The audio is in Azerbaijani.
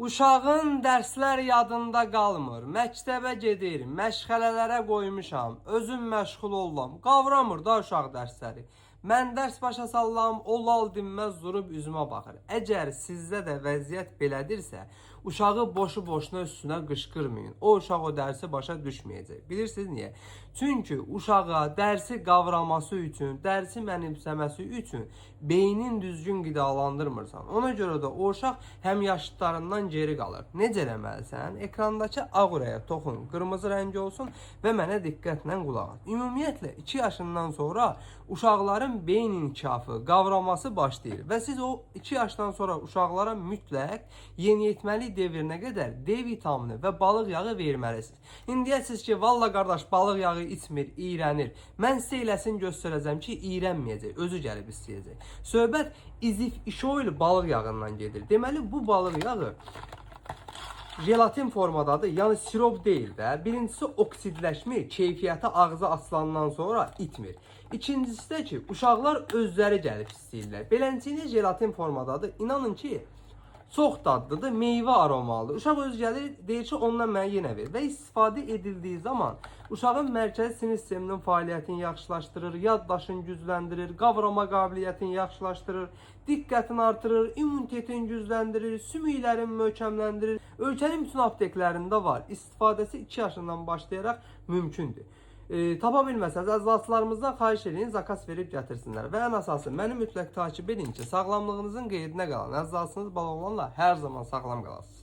Uşağın dərslər yadında qalmır, məktəbə gedir, məşğələlərə qoymuşam, özüm məşğul olam, qavramır da uşaq dərsləri. Mən dərs başa sallam, o lal dinməz durub üzümə baxır. Əgər sizdə də vəziyyət belədirsə, uşağı boşu-boşuna üstünə qışqırmayın. O uşaq o dərsi başa düşməyəcək. Bilirsiniz niyə? Çünki uşağa dərsi qavraması üçün, dərsi mənimsəməsi üçün beynin düzgün qidalandırmırsan. Ona görə də o uşaq həm yaşıtlarından geri qalır. Necə eləməlisən? Ekrandakı ağ ürəyə toxun, qırmızı rəng olsun və mənə diqqətlə qulaq as. Ümumiyyətlə 2 yaşından sonra uşaqların beyin inkişafı, qavraması başlayır və siz o 2 yaşdan sonra uşaqlara mütləq yeniyetməlik devrinə qədər D vitamini və balıq yağı verməlisiniz. İndi deyəsiniz ki, valla qardaş balıq yağı içmir, iyrənir. Mən sizə eləsin göstərəcəm ki, iyrənməyəcək, özü gəlib istəyəcək. Söhbət izif işoil balıq yağından gedir. Deməli bu balıq yağı jelatin formadadır, yəni sirop deyil də. Birincisi oksidləşmir, keyfiyyəti ağza asılandan sonra itmir. İkincisi də ki, uşaqlar özləri gəlib istəyirlər. Beləncə jelatin formadadır. İnanın ki, çox dadlıdır, meyvə aromalıdır. Uşaq öz gəlir, deyir ki, ondan mənə yenə ver. Və istifadə edildiyi zaman uşağın mərkəzi sinir sisteminin fəaliyyətini yaxşılaşdırır, yaddaşını gücləndirir, qavrama qabiliyyətini yaxşılaşdırır, diqqətini artırır, immunitetini gücləndirir, sümüklərini möhkəmləndirir. Ölkənin bütün apteklərində var. İstifadəsi 2 yaşından başlayaraq mümkündür. Tapa bilməsəniz, əzazlarımızdan xahiş edin, zakas verib gətirsinlər. Və ən əsası, məni mütləq takip edin ki, sağlamlığınızın qeydinə qalan əzasınız bal olanla hər zaman sağlam qalasınız.